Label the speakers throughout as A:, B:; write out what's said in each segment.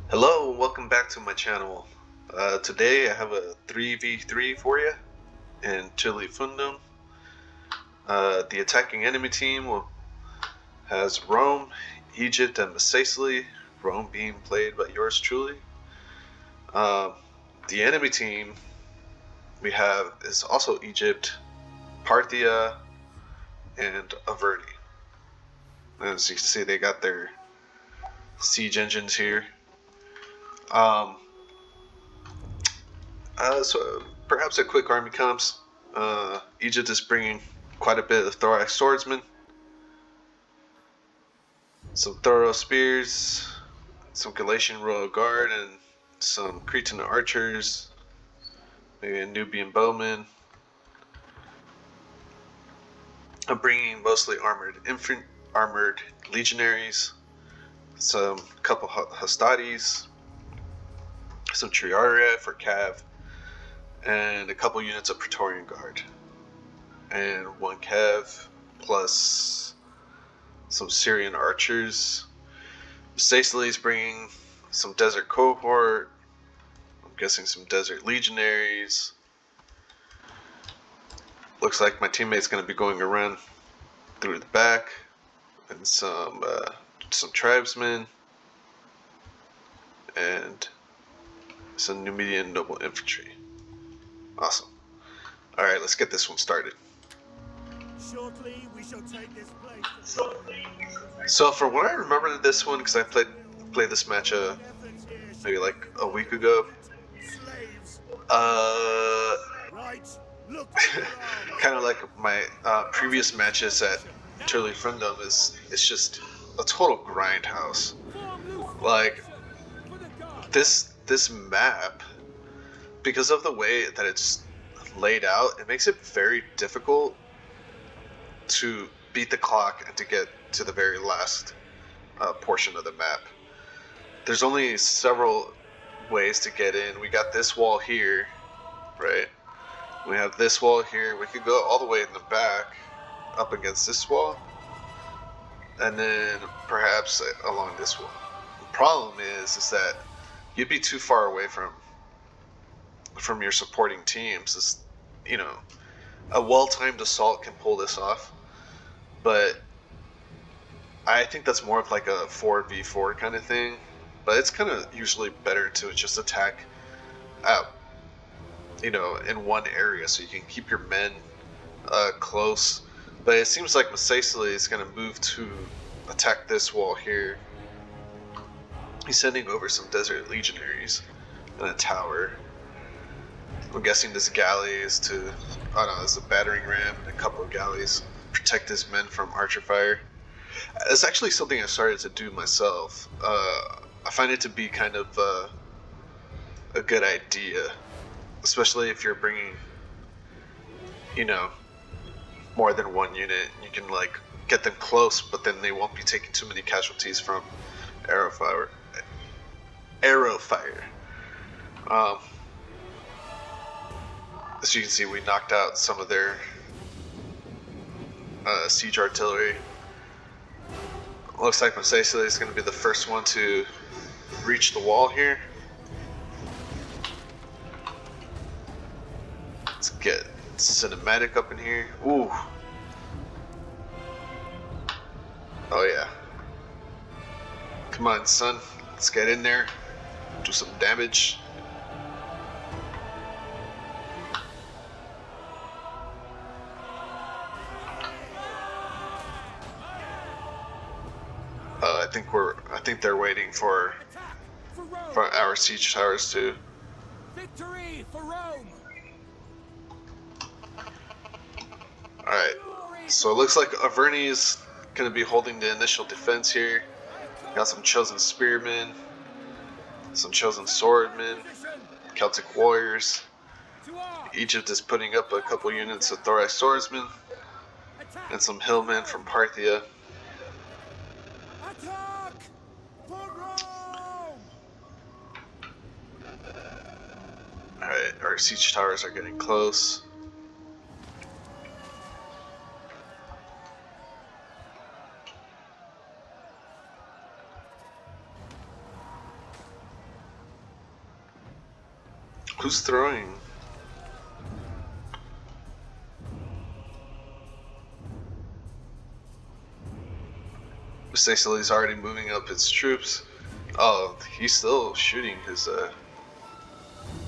A: Hello, and welcome back to my channel. Today I have a 3v3 for you in Tulifurdum. The attacking enemy team has Rome, Egypt, and Masaesyli. Rome being played by yours truly. Uh, the enemy team we have is also Egypt, Parthia, and Averni. As you can see, they got their siege engines here. Um, so perhaps a quick army comps. Egypt is bringing quite a bit of thorax swordsmen, some thorough spears, some Galatian royal guard, and some Cretan archers, maybe a Nubian bowman. I'm bringing mostly armored legionaries, some couple Hastades, some Triaria for Cav, and a couple units of Praetorian Guard, and one Cav plus some Syrian archers. Masaesyli is bringing some desert cohort. I'm guessing some desert legionaries. Looks like my teammate's going to be going around through the back, and some tribesmen, and some Numidian noble infantry. Awesome. All right, let's get this one started.
B: Shortly, we shall take this place.
A: So, for what I remember of this one, because I played this match maybe like a week ago.
B: Slaves,
A: Uh,
B: right? Look,
A: kind of like my previous matches at Tulifurdum it's just a total grindhouse. Like this map, because of the way that it's laid out, it makes it very difficult to beat the clock and to get to the very last portion of the map. There's only several ways to get in. We got this wall here, right? We have this wall here. We could go all the way in the back up against this wall, and then perhaps along this wall. The problem is that you'd be too far away from your supporting teams. It's, you know, a well-timed assault can pull this off, but I think that's more of like a 4v4 kind of thing. But it's kind of usually better to just attack out, in one area so you can keep your men close. But it seems like Masaesyli is going to move to attack this wall here. He's sending over some desert legionaries and a tower. I'm guessing this galley is it's a battering ram and a couple of galleys. Protect his men from archer fire. It's actually something I started to do myself. I find it to be kind of a good idea, especially if you're bringing, more than one unit. You can like get them close, but then they won't be taking too many casualties from arrow fire. As you can see, we knocked out some of their siege artillery. Looks like Masaesyli is going to be the first one to reach the wall here. Let's get cinematic up in here. Ooh. Oh yeah. Come on, son. Let's get in there. Do some damage. I think they're waiting for our siege towers to.
B: Victory for Rome!
A: Alright, so it looks like Averni is going to be holding the initial defense here. Got some chosen spearmen, some chosen swordmen, Celtic warriors. Egypt is putting up a couple units of thorax swordsmen and some hillmen from Parthia.
B: Attack for Rome!
A: Alright, our siege towers are getting close. Who's throwing? Masaesyli's already moving up his troops. Oh, he's still shooting his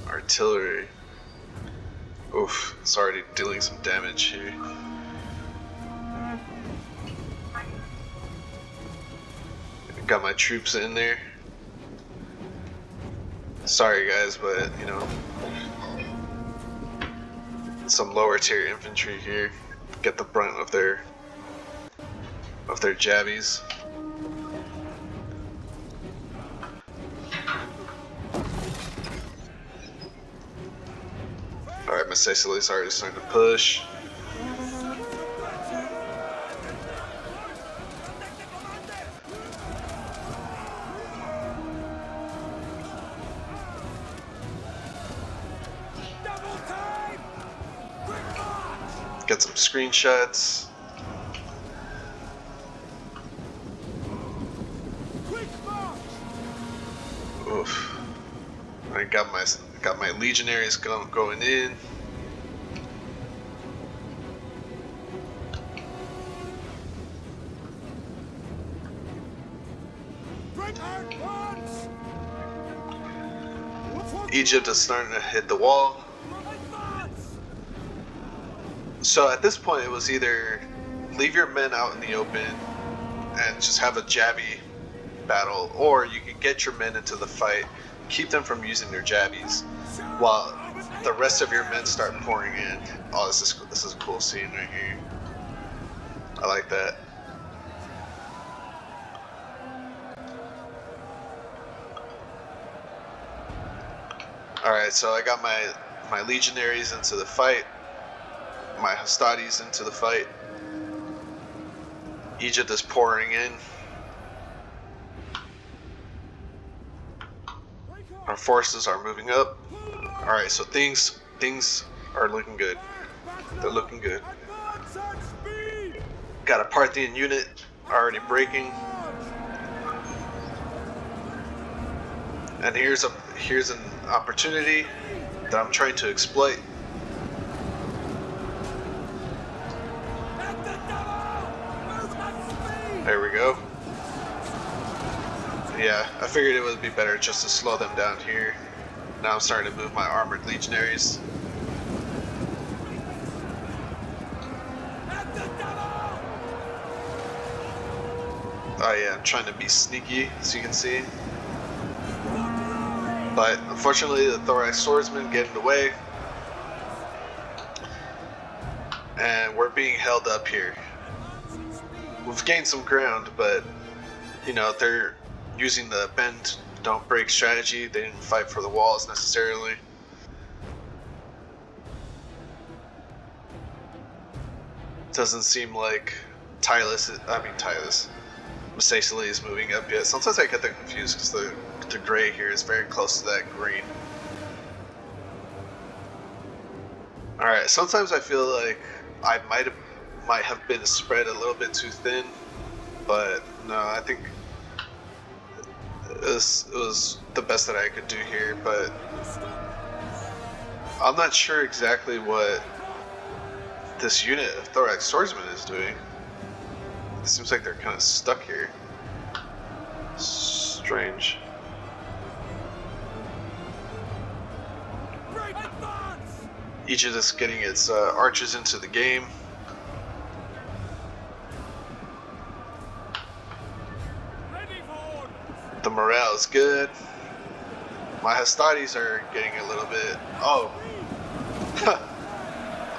A: artillery. Oof, it's already dealing some damage here. Got my troops in there. Sorry guys, but you know, some lower tier infantry here get the brunt of their jabbies. Alright, Masaesyli's already starting to push. Get some screenshots. Oof. I got my legionaries going in. Egypt is starting to hit the wall. So at this point it was either leave your men out in the open and just have a jabby battle, or you could get your men into the fight, keep them from using their jabbies, while the rest of your men start pouring in. Oh, this is a cool scene right here. I like that. Alright, so I got my legionaries into the fight, my Hastades into the fight. Egypt is pouring in. Our forces are moving up. Alright, so things are looking good. They're looking good. Got a Parthian unit already breaking. And here's an opportunity that I'm trying to exploit. There we go. Yeah, I figured it would be better just to slow them down here. Now I'm starting to move my armored legionaries. Oh yeah, I'm trying to be sneaky, as you can see. But unfortunately the thorax swordsmen get in the way. And we're being held up here. We've gained some ground, but you know, they're using the bend don't break strategy. They didn't fight for the walls necessarily. Doesn't seem like Masaesyli is moving up yet. Sometimes I get them confused because the gray here is very close to that green. Alright, sometimes I feel like I might have been spread a little bit too thin, but no, I think it was the best that I could do here. But I'm not sure exactly what this unit of thorax swordsmen is doing. It seems like they're kind of stuck here. Strange. Egypt is getting its archers into the game. The morale is good. My Hastades are getting a little bit. Oh.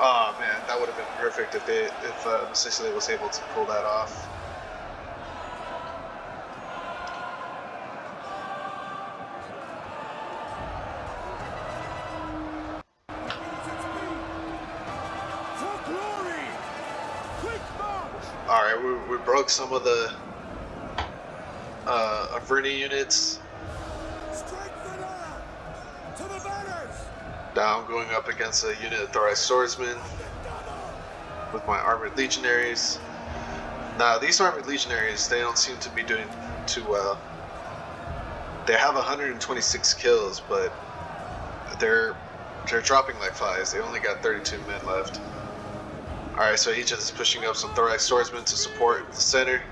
A: Oh man, that would have been perfect if Masaesyli was able to pull that off. Alright, we broke some of the Averni units. Now I'm going up against a unit of thorax swordsmen with my armored legionaries. Now these armored legionaries, they don't seem to be doing too well. They have 126 kills, but they're They're dropping like flies. They only got 32 men left. Alright, so Egypt is pushing up some thorax swordsmen to support the center.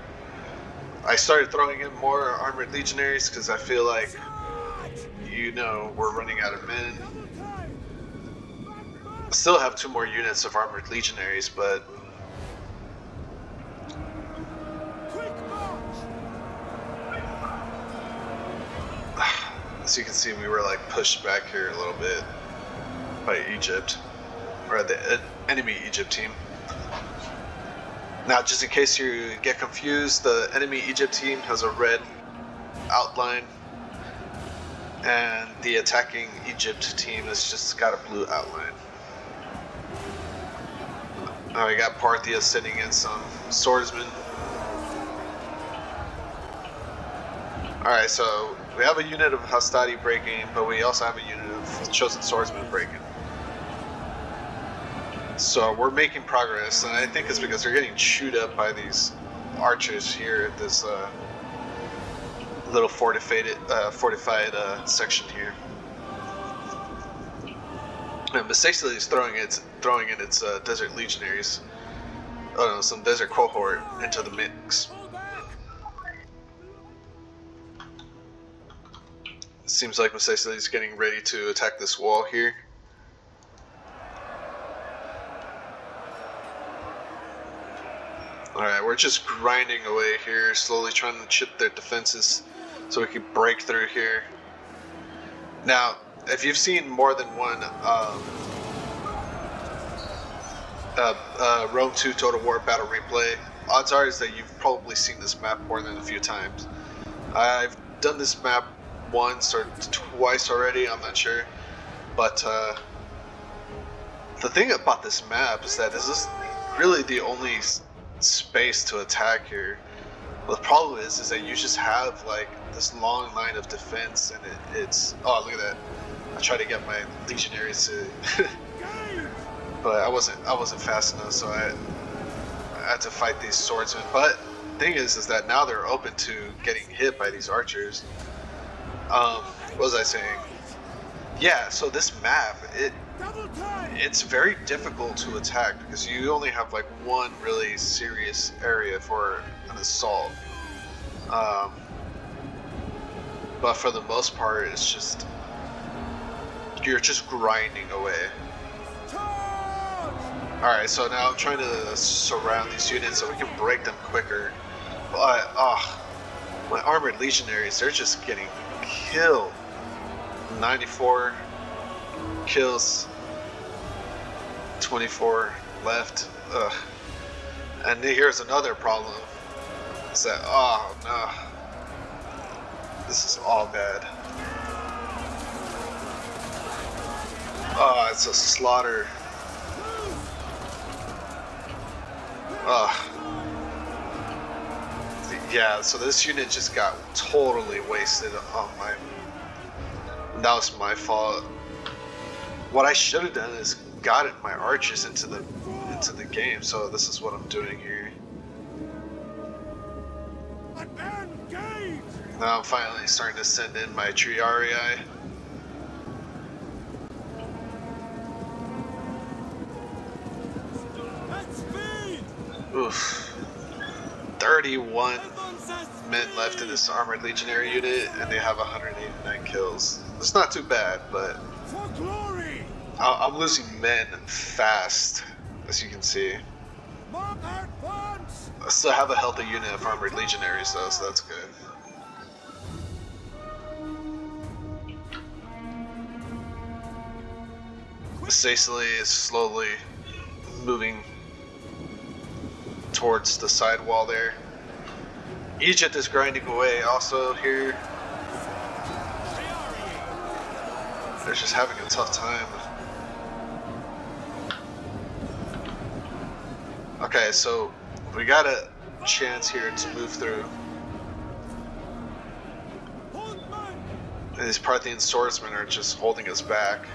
A: I started throwing in more armored legionaries because I feel like, you know, we're running out of men. I still have 2 more units of armored legionaries, but as you can see, we were like pushed back here a little bit by Egypt, or the enemy Egypt team. Now, just in case you get confused, the enemy Egypt team has a red outline, and the attacking Egypt team has just got a blue outline. Now we got Parthia sending in some swordsmen. Alright, so we have a unit of Hastati breaking, but we also have a unit of chosen swordsmen breaking. So we're making progress, and I think it's because they're getting chewed up by these archers here at this little fortified section here. And Masaesyli is throwing in its desert legionaries, some desert cohort into the mix. It seems like Masaesyli is getting ready to attack this wall here. Alright, we're just grinding away here, slowly trying to chip their defenses so we can break through here. Now, if you've seen more than one Rome 2 Total War battle replay, odds are is that you've probably seen this map more than a few times. I've done this map once or twice already, I'm not sure. But the thing about this map is that this is really the only space to attack here. The problem is that you just have like this long line of defense, and it's oh, look at that. I tried to get my legionaries to but I wasn't fast enough, so I had to fight these swordsmen. But the thing is that now they're open to getting hit by these archers. What was I saying? Yeah, so this map, it's very difficult to attack because you only have like one really serious area for an assault. But for the most part, it's just you're just grinding away. Alright, so now I'm trying to surround these units so we can break them quicker. But my armored legionaries, they're just getting killed. 94 kills, 24 left. Ugh. And here's another problem. Is that, oh no, this is all bad. Oh, it's a slaughter. Yeah, so this unit just got totally wasted on my. That was my fault. What I should have done is gotten my archers into the game. So this is what I'm doing here. Now I'm finally starting to send in my Triarii. Oof. 31 men left in this armored legionary unit, and they have 189 kills. It's not too bad, but I'm losing men fast, as you can see. I still have a healthy unit of armored legionaries though, so that's good. Masaesyli is slowly moving towards the side wall there. Egypt is grinding away also here. They're just having a tough time. Okay, so we got a chance here to move through. And these Parthian swordsmen are just holding us back.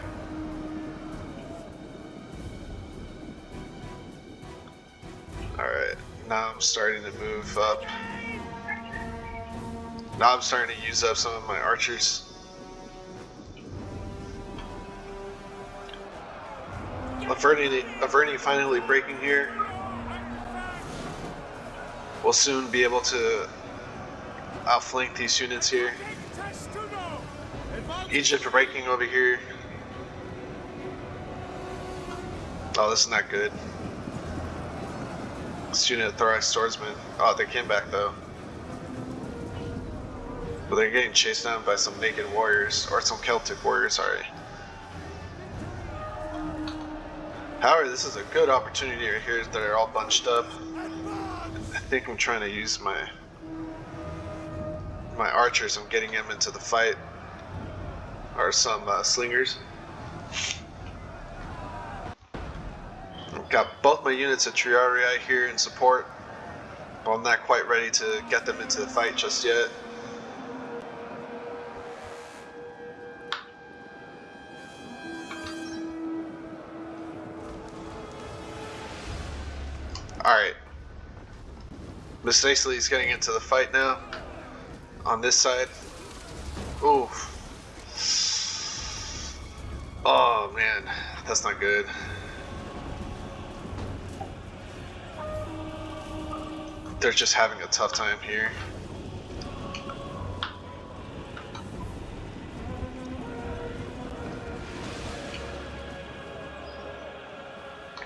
A: Alright, now I'm starting to move up. Now I'm starting to use up some of my archers. Averni finally breaking here. We'll soon be able to outflank these units here. Egypt breaking over here. Oh, this is not good. This unit of Thorax Swordsmen. Oh, they came back though. But they're getting chased down by some naked warriors, or some Celtic warriors, sorry. However, this is a good opportunity right here that are all bunched up. I think I'm trying to use my archers. I'm getting them into the fight, or some slingers. I've got both my units of Triarii here in support, but I'm not quite ready to get them into the fight just yet. Alright. Masaesyli is getting into the fight now. On this side. Ooh. Oh man, that's not good. They're just having a tough time here.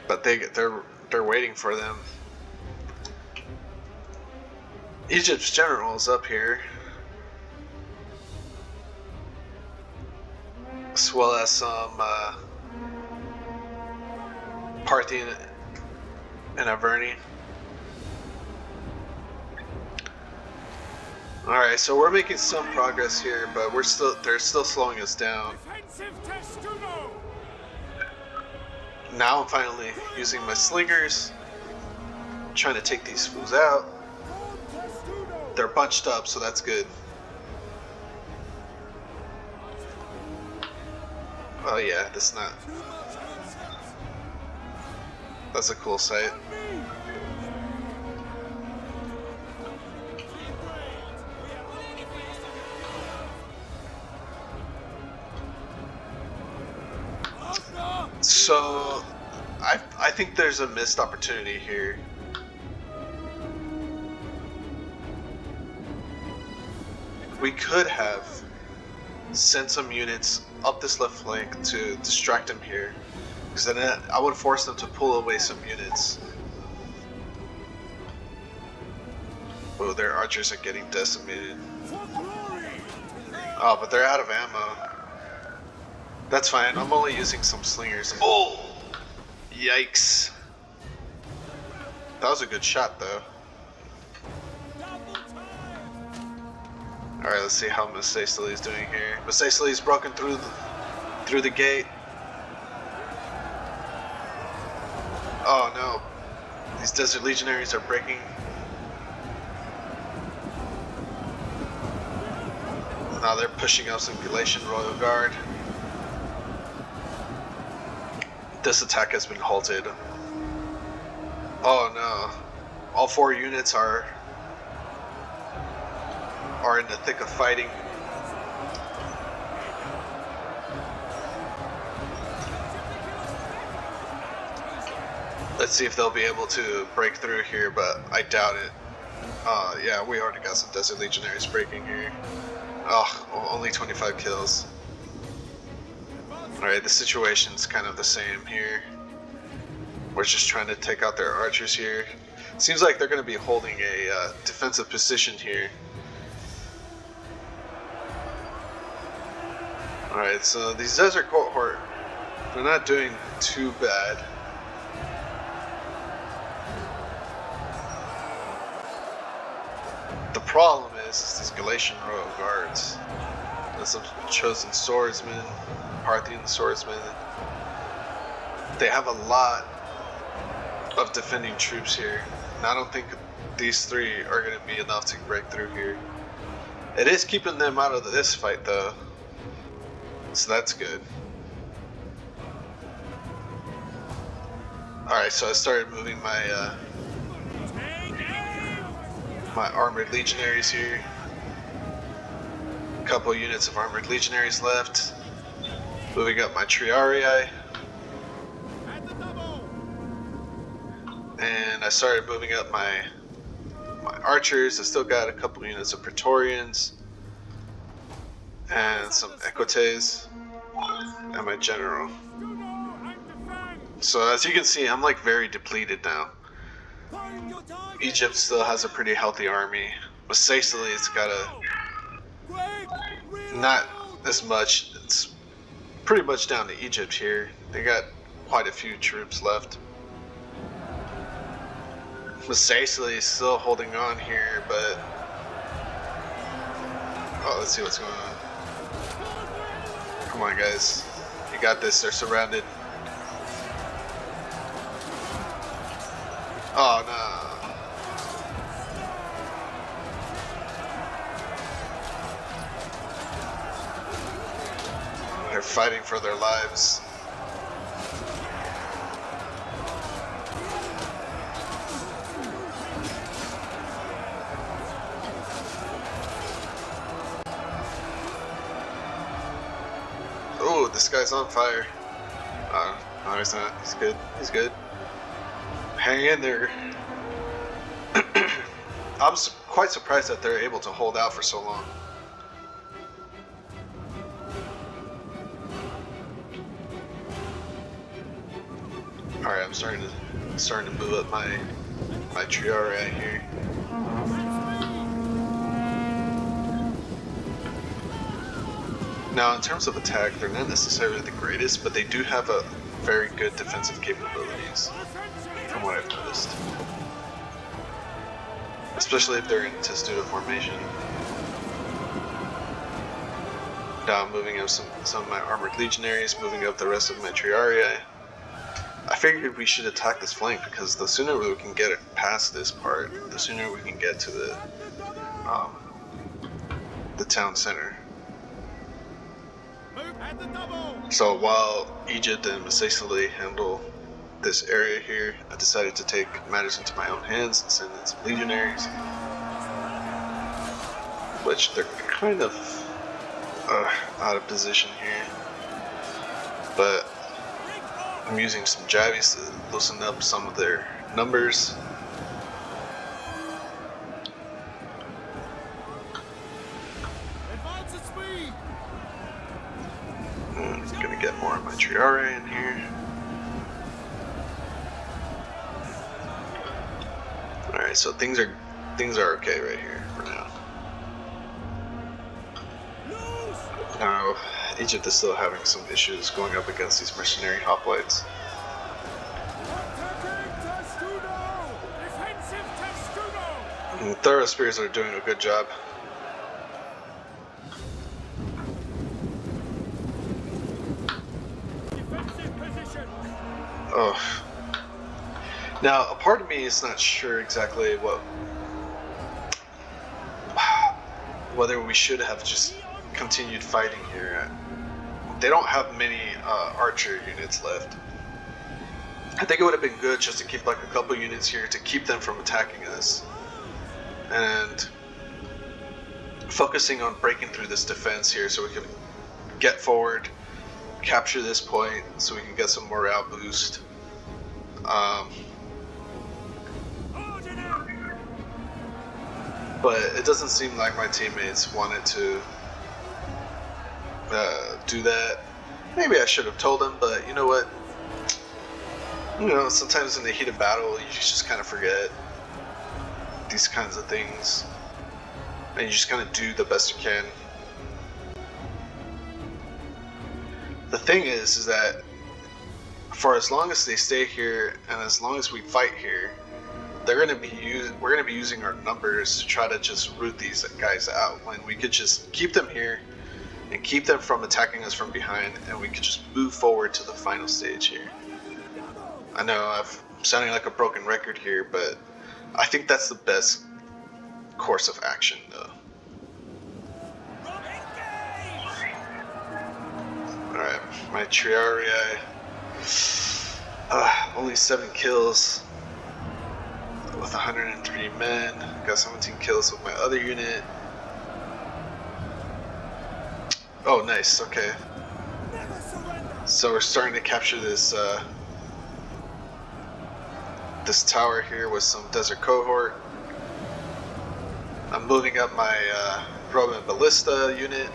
A: But they're waiting for them. Egypt's general is up here, as well as some Parthian and Averni. Alright, so we're making some progress here, but they're still slowing us down. Now I'm finally using my slingers, trying to take these fools out. They're bunched up, so that's good. Oh yeah, that's a cool sight. So I think there's a missed opportunity here. We could have sent some units up this left flank to distract him here, because then I would force them to pull away some units. Oh, their archers are getting decimated. Oh, but they're out of ammo. That's fine, I'm only using some slingers. Oh! Yikes. That was a good shot though. Alright, let's see how Masaesyli is doing here. Masaesyli is broken through the gate. Oh no. These Desert Legionaries are breaking. Now they're pushing out some Galatian Royal Guard. This attack has been halted. Oh no. All 4 units are in the thick of fighting. Let's see if they'll be able to break through here, but I doubt it. Yeah, we already got some Desert Legionaries breaking here. Oh, only 25 kills. Alright, the situation's kind of the same here. We're just trying to take out their archers here. Seems like they're going to be holding a defensive position here. Alright, so these Desert Cohort, they're not doing too bad. The problem is these Galatian Royal Guards. There's some chosen swordsmen, Parthian swordsmen. They have a lot of defending troops here. And I don't think these 3 are going to be enough to break through here. It is keeping them out of this fight though. So that's good. Alright, so I started moving my my armored legionaries here. A couple units of armored legionaries left. Moving up my Triarii. and I started moving up my archers. I still got a couple units of Praetorians and some Equites and my general. So as you can see, I'm like very depleted now. Egypt still has a pretty healthy army. Masaesyli's got not as much. It's pretty much down to Egypt here. They got quite a few troops left. Masaesyli is still holding on here, but oh, let's see what's going on. Come on, guys, you got this. They're surrounded. Oh no. They're fighting for their lives. Oh, this guy's on fire. No, he's not. He's good. He's good. Hang in there. I'm quite surprised that they're able to hold out for so long. Alright, I'm starting to move up my triarii here. Now, in terms of attack, they're not necessarily the greatest, but they do have a very good defensive capabilities, from what I've noticed. Especially if they're in testudo formation. Now I'm moving up some of my armored legionaries, moving up the rest of my triarii. I figured we should attack this flank because the sooner we can get it past this part, the sooner we can get to the town center. So while Egypt and Masaesyli handle this area here, I decided to take matters into my own hands and send in some legionaries, which they're kind of out of position here, but I'm using some javies to loosen up some of their numbers. I'm gonna get more of my triarii in here. Alright, so things are okay right here for now. Now, Egypt is still having some issues going up against these mercenary hoplites. And Thorough Spears are doing a good job. Oh. Now, a part of me is not sure exactly whether we should have just continued fighting here. They don't have many archer units left. I think it would have been good just to keep like a couple units here to keep them from attacking us, and focusing on breaking through this defense here so we can get forward, capture this point so we can get some morale boost. But it doesn't seem like my teammates wanted to do that. Maybe I should have told them, but you know what? You know, sometimes in the heat of battle, you just kind of forget these kinds of things, and you just kind of do the best you can. The thing is that for as long as they stay here and as long as we fight here, we're going to be using our numbers to try to just root these guys out, when we could just keep them here and keep them from attacking us from behind, and we could just move forward to the final stage here. I know I'm sounding like a broken record here, but I think that's the best course of action though. Alright, my triarii, only 7 kills with 103 men. Got 17 kills with my other unit. Oh, nice. Okay. So we're starting to capture this this tower here with some desert cohort. I'm moving up my Roman ballista unit.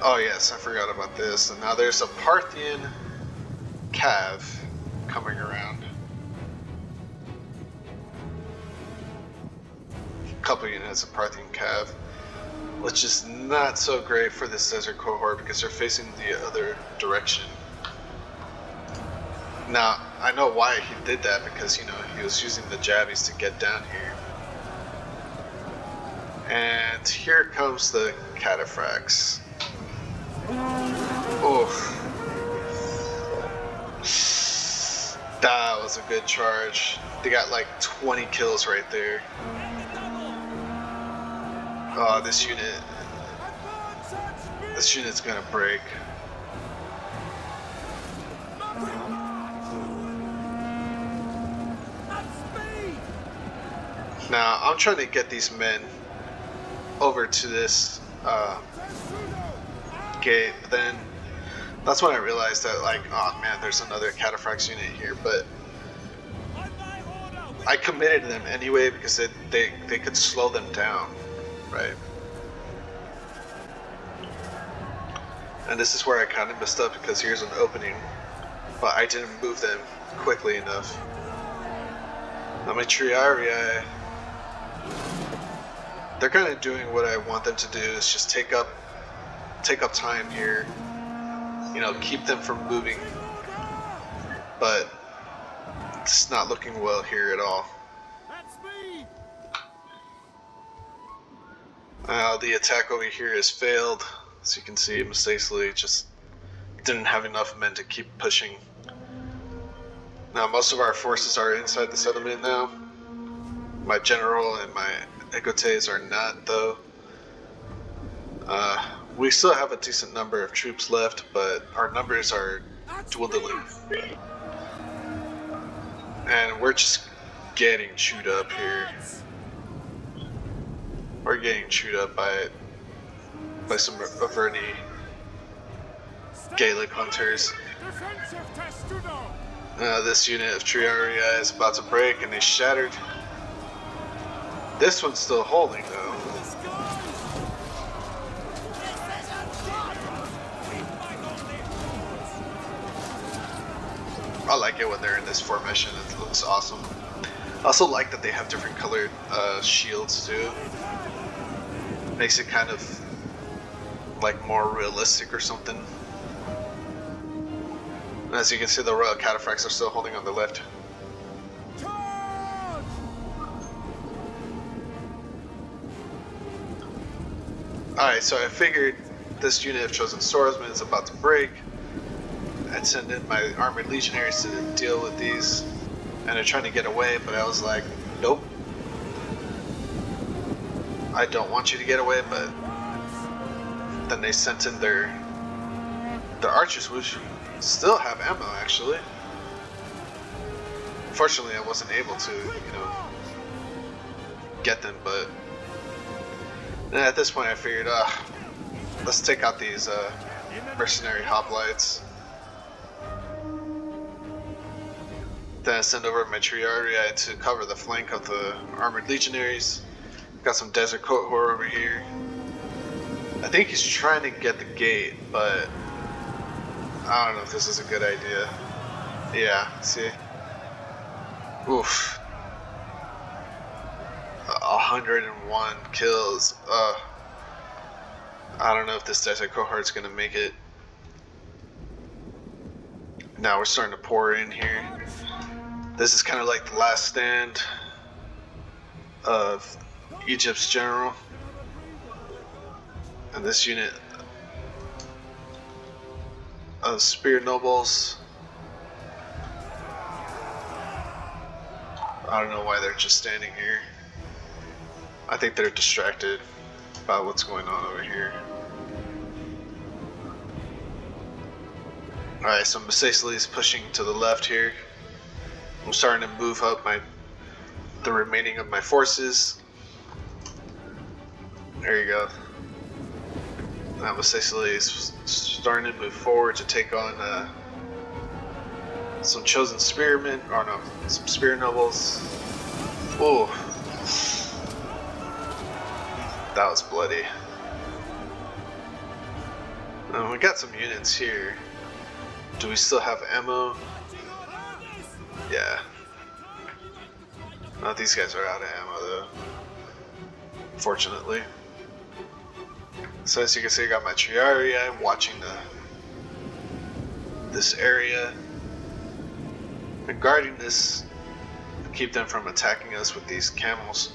A: Oh yes, I forgot about this. And now there's a Parthian cav coming around. A couple units of Parthian cav, which is not so great for this desert cohort because they're facing the other direction. Now, I know why he did that, because, you know, he was using the jabbies to get down here. And here comes the cataphracts. Oof. That was a good charge. They got like 20 kills right there. Oh, this unit's gonna break. Now, I'm trying to get these men over to this gate, but then that's when I realized that, like, oh man, there's another cataphracts unit here, but I committed them anyway because they could slow them down, right? And this is where I kind of messed up, because here's an opening, but I didn't move them quickly enough. Now my Triarii, they're kind of doing what I want them to do, is just take up time here, you know, keep them from moving, but it's not looking well here at all. The attack over here has failed. As you can see, Masaesyli just didn't have enough men to keep pushing. Now most of our forces are inside the settlement now. My general and my egotes are not, though. We still have a decent number of troops left, but our numbers are dwindling. And we're just getting chewed up here. We're getting chewed up by some Averni Gaelic hunters. This unit of Triarii is about to break, and they shattered. This one's still holding, though. I like it when they're in this formation. It looks awesome. I also like that they have different colored shields too. Makes it kind of like more realistic or something. And as you can see, the Royal Cataphracts are still holding on the left. Alright, so I figured this unit of Chosen Swordsmen is about to break. I'd send in my armored legionaries to deal with these, and they're trying to get away, but I was like, nope. I don't want you to get away, but then they sent in their archers, which still have ammo, actually. Unfortunately, I wasn't able to, you know, get them, but at this point I figured, let's take out these mercenary hoplites. Then I send over my Triarii to cover the flank of the armored legionaries. Got some desert cohort over here. I think he's trying to get the gate, but I don't know if this is a good idea. Yeah, see? Oof. 101 kills. I don't know if this desert cohort's gonna make it. Now we're starting to pour in here. This is kind of like the last stand of Egypt's general. And this unit of spear nobles. I don't know why they're just standing here. I think they're distracted by what's going on over here. Alright, so Masaesyli is pushing to the left here. I'm starting to move up the remaining of my forces. There you go. Now Masaesyli is starting to move forward to take on Some chosen spearmen, or no, some spear nobles. Ooh. That was bloody. We got some units here. Do we still have ammo? Yeah. Oh, these guys are out of ammo though. Fortunately. So as you can see, I got my Triarii. I'm watching this area. And guarding this to keep them from attacking us with these camels.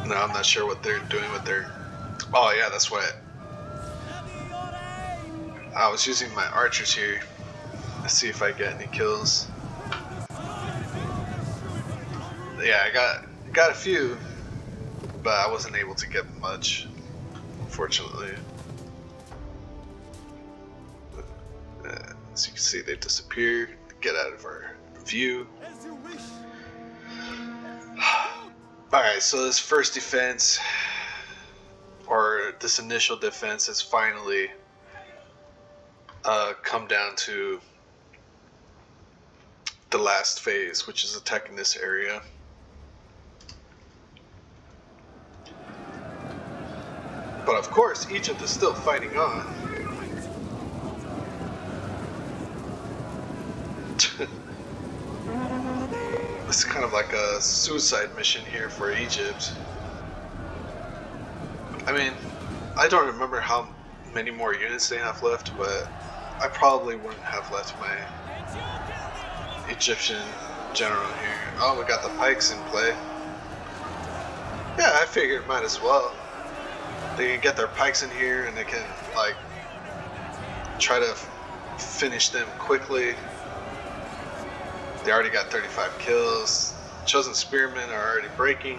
A: No, I'm not sure what they're doing with their... Oh yeah, that's what... I was using my archers here to see if I get any kills. Yeah, I got a few, but I wasn't able to get much, unfortunately. As you can see, they disappear. Get out of our view. Alright, so this first defense, or this initial defense, has finally come down to the last phase, which is attacking this area. But of course, Egypt is still fighting on. It's kind of like a suicide mission here for Egypt. I mean, I don't remember how many more units they have left, but I probably wouldn't have left my Egyptian general here. Oh, we got the pikes in play. Yeah, I figured might as well. They can get their pikes in here and they can, like, try to finish them quickly. They already got 35 kills. Chosen spearmen are already breaking.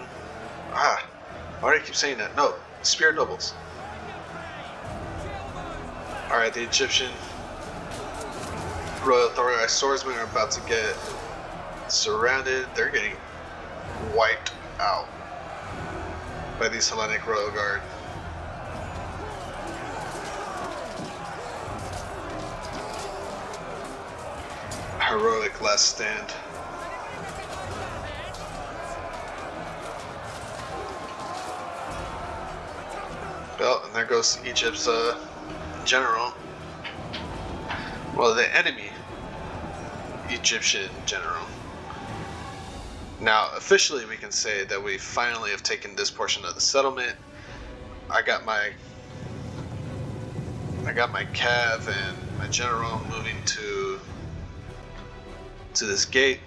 A: Why do I keep saying that? No, spear nobles. Alright, the Egyptian Royal Thorai swordsmen are about to get surrounded. They're getting wiped out by these Hellenic Royal Guard. Heroic last stand. Well, and there goes Egypt's general. Well, the enemy Egyptian general. Now, officially, we can say that we finally have taken this portion of the settlement. I got my cav and my general moving to this gate.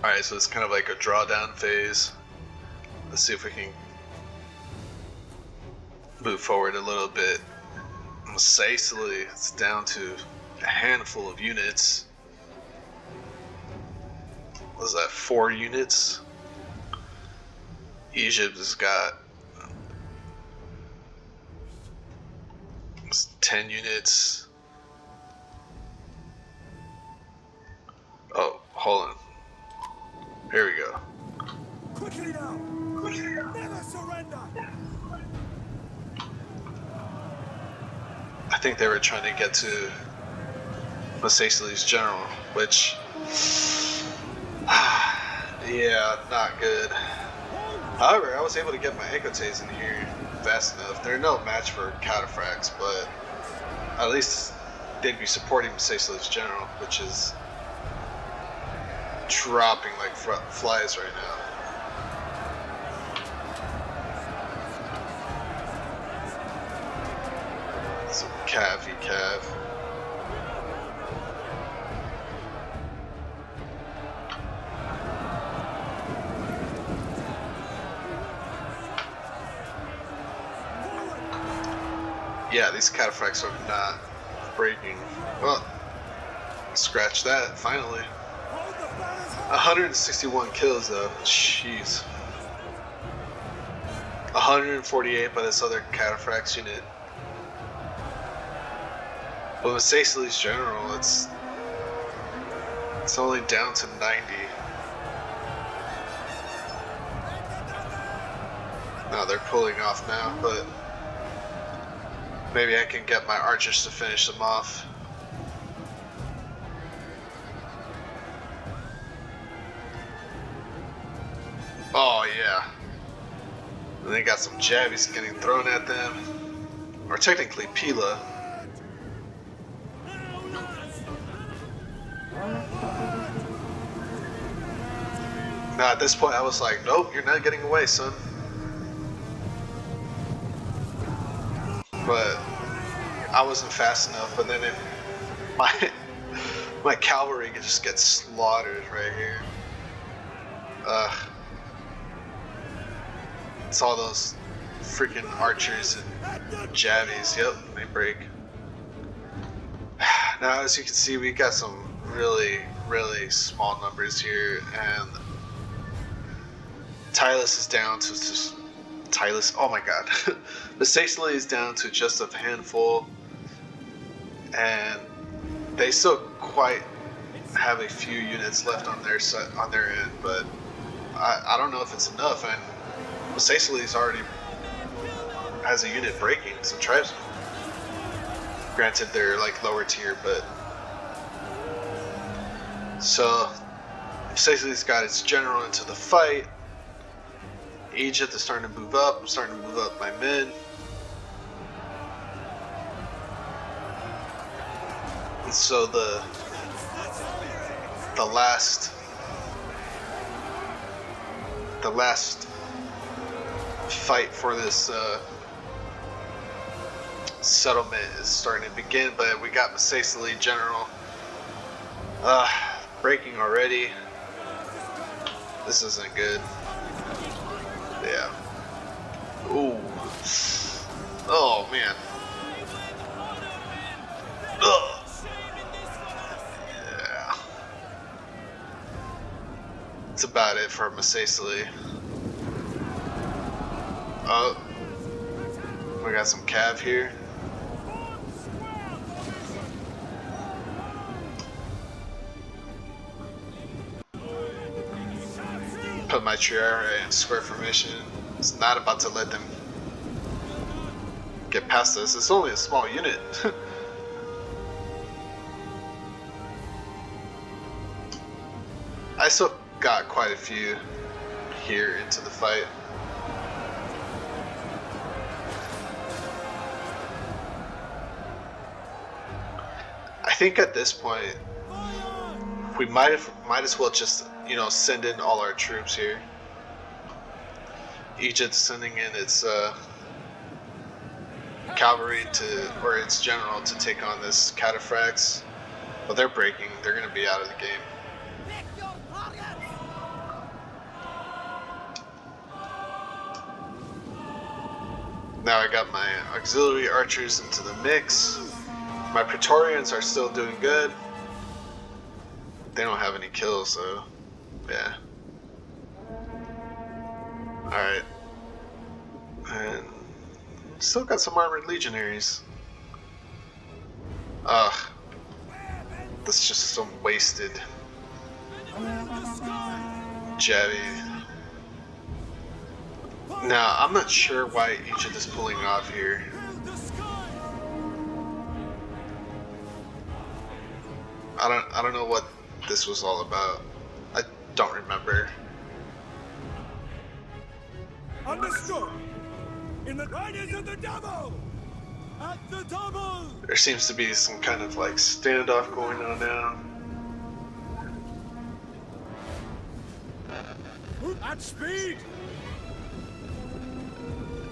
A: Alright, so it's kind of like a drawdown phase. Let's see if we can move forward a little bit. Masaesyli, it's down to a handful of units. What is that, 4 units? Egypt has got 10 units. Oh, hold on. Here we go.
B: Quickly now! Never surrender!
A: I think they were trying to get to Masaesyli's general, which, yeah, not good. However, I was able to get my Ecotes in here fast enough. They're no match for cataphracts, but at least they'd be supporting Masaesyli's general, which is dropping like flies right now. Some cav-y cav. Yeah, these cataphracts are not breaking. Well, scratch that, finally. 161 kills though, jeez. 148 by this other cataphracts unit. But with Masaesyli's general, it's only down to 90. No, they're pulling off now, but maybe I can get my archers to finish them off. Oh yeah. And they got some jabbies getting thrown at them. Or technically Pila. Now at this point I was like, nope, you're not getting away, son. But I wasn't fast enough, and then my cavalry just gets slaughtered right here. It's all those freaking archers and jabbies. Yep, they break. Now, as you can see, we got some really, really small numbers here, and Tylus is down to just Tylus. Oh my God, Masaesyli is down to just a handful, and they still quite have a few units left on their end, but I don't know if it's enough. And Masaesyli's already has a unit breaking some tribesmen. Granted, they're like lower tier, but so Masaesyli's got its general into the fight. Egypt is starting to move up. I'm starting to move up my men. And so the last fight for this settlement is starting to begin, but we got Masaesyli general breaking already. This isn't good. Yeah. Ooh. Oh man. Ugh. Yeah. That's about it for Masaesyli. Oh. We got some cav here. Put my Triara in square formation. It's not about to let them get past us. It's only a small unit. I still got quite a few here into the fight. I think at this point we might as well just, you know, send in all our troops here. Egypt's sending in its cavalry or its general to take on this cataphracts. Well, they're breaking. They're going to be out of the game. Now I got my auxiliary archers into the mix. My Praetorians are still doing good. They don't have any kills, so yeah. Alright. And still got some armored legionaries. Ugh. That's just some wasted Javi. Now, I'm not sure why Egypt is pulling off here. I don't know what this was all about. I don't remember.
B: Understood. In the riders of the double. At the double.
A: There seems to be some kind of like standoff going on now.
B: At speed.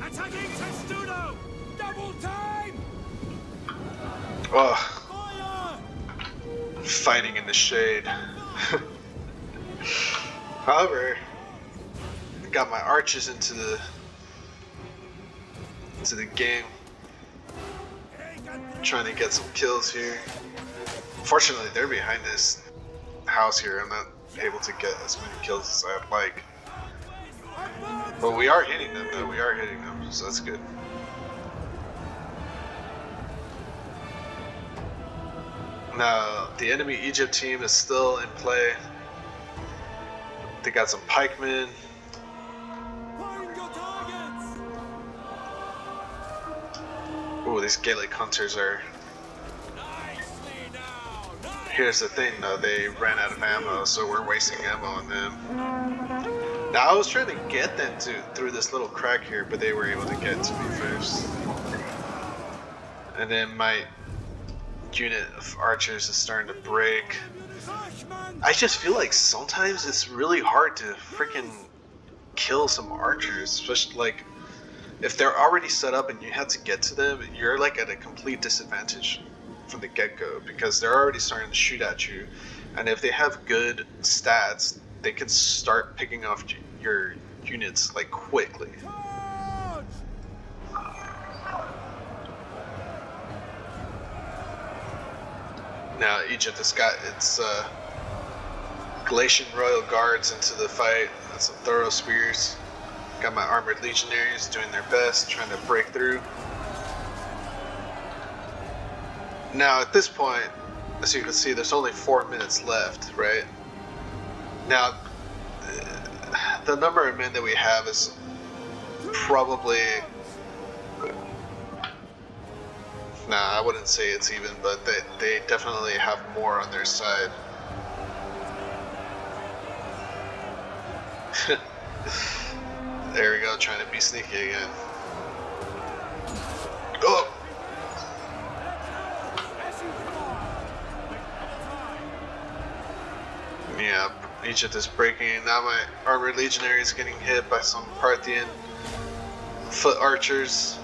B: Attacking Testudo. Double time.
A: Oh,
B: Fire.
A: fighting in the shade. However, I got my archers into the game, trying to get some kills here. Fortunately, they're behind this house here. I'm not able to get as many kills as I'd like. But we are hitting them, though. We are hitting them, so that's good. Now, the enemy Egypt team is still in play. They got some pikemen.
B: Find your targets.
A: Ooh, these Gaelic hunters are...
B: Nicely now. Nice.
A: Here's the thing though, they ran out of ammo, so we're wasting ammo on them. Now, I was trying to get them through this little crack here, but they were able to get to me first. And then my unit of archers is starting to break. I just feel like sometimes it's really hard to freaking kill some archers, especially like if they're already set up and you have to get to them, you're like at a complete disadvantage from the get-go because they're already starting to shoot at you, and if they have good stats, they can start picking off your units like quickly. Now Egypt has got its Galatian Royal Guards into the fight and some thorough spears. Got my armored legionaries doing their best, trying to break through. Now at this point, as you can see, there's only 4 minutes left, right? Now, the number of men that we have is probably... Nah, I wouldn't say it's even, but they definitely have more on their side. There we go, trying to be sneaky again. Oh! Yeah, Egypt is breaking. Now my armored legionary is getting hit by some Parthian foot archers.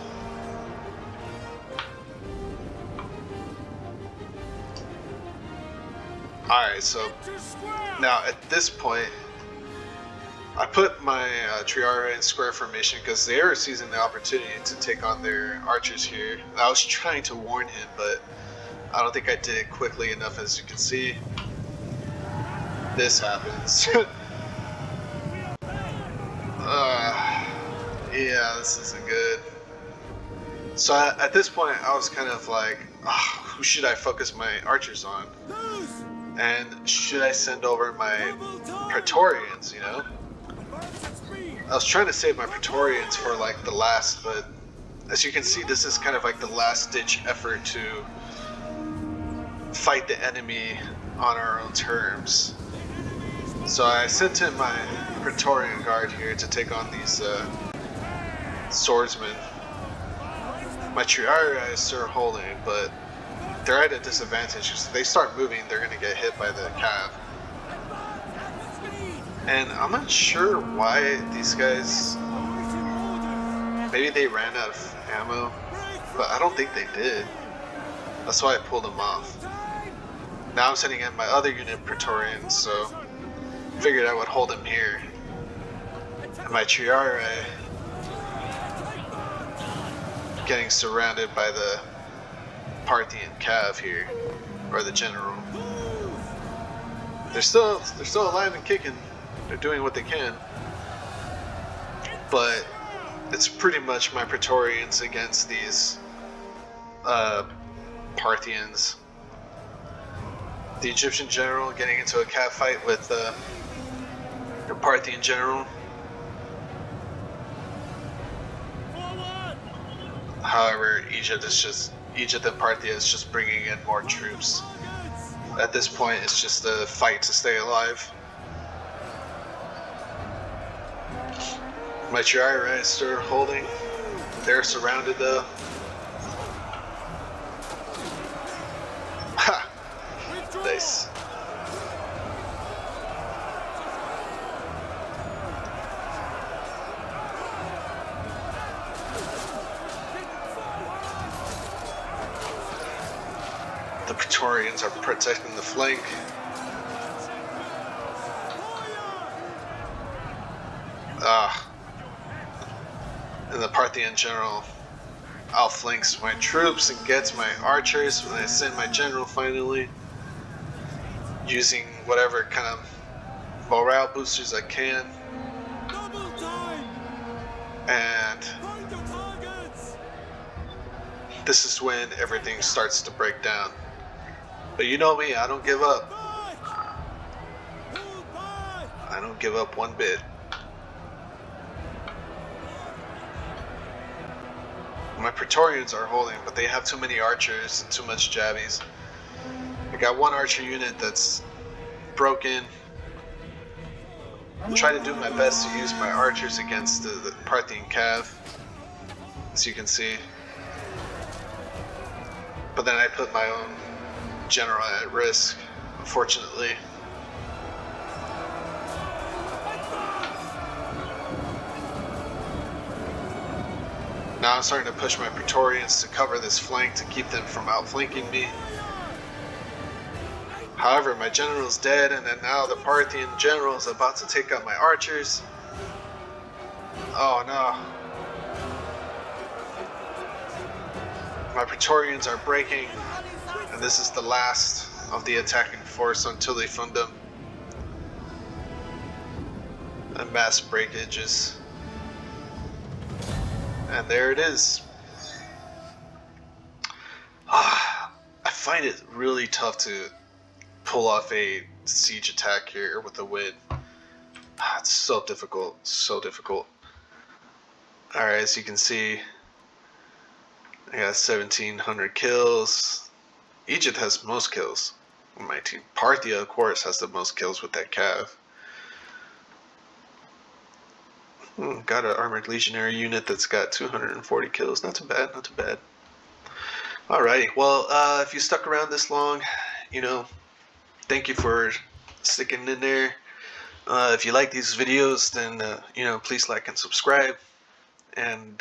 A: Alright, so now at this point, I put my Triara in square formation because they are seizing the opportunity to take on their archers here. I was trying to warn him, but I don't think I did it quickly enough. As you can see, this happens. Yeah, this isn't good. So at this point, I was kind of like, who should I focus my archers on? And should I send over my Praetorians, you know? I was trying to save my Praetorians for like the last, but as you can see, this is kind of like the last ditch effort to fight the enemy on our own terms. So I sent in my Praetorian Guard here to take on these swordsmen. My Triarii is still holding, but they're at a disadvantage. If they start moving, they're going to get hit by the cav. And I'm not sure why these guys... Maybe they ran out of ammo, but I don't think they did. That's why I pulled them off. Now I'm sending in my other unit, Praetorians, so figured I would hold them here. And my Triarii getting surrounded by the Parthian cav here, or the general. They're still alive and kicking. They're doing what they can, but it's pretty much my Praetorians against these Parthians. The Egyptian general getting into a cav fight with the Parthian general. However, Egypt and Parthia is just bringing in more troops. At this point, it's just a fight to stay alive. My Triarii is still holding. They're surrounded though. Ha! Nice. The Praetorians are protecting the flank. And the Parthian general outflanks my troops and gets my archers when I send my general finally, using whatever kind of morale boosters I can. And this is when everything starts to break down. But you know me, I don't give up.
B: Back! Pull back!
A: I don't give up one bit. My Praetorians are holding, but they have too many archers and too much jabbies. I got one archer unit that's broken. I'm trying to do my best to use my archers against the Parthian cav, as you can see. But then I put my own general at risk, unfortunately. Now I'm starting to push my Praetorians to cover this flank to keep them from outflanking me. However, my general's dead, and then now the Parthian general is about to take out my archers. Oh no. My Praetorians are breaking, and this is the last of the attacking force on Tulifurdum. And mass breakages. And there it is. I find it really tough to pull off a siege attack here with a win. It's so difficult, so difficult. Alright, as you can see, I got 1,700 kills. Egypt has most kills on my team. Parthia, of course, has the most kills with that cav. Got an armored legionary unit that's got 240 kills. Not too bad, not too bad. Alrighty, well, if you stuck around this long, you know, thank you for sticking in there. If you like these videos, then, you know, please like and subscribe. And,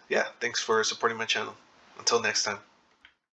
A: yeah, thanks for supporting my channel. Until next time.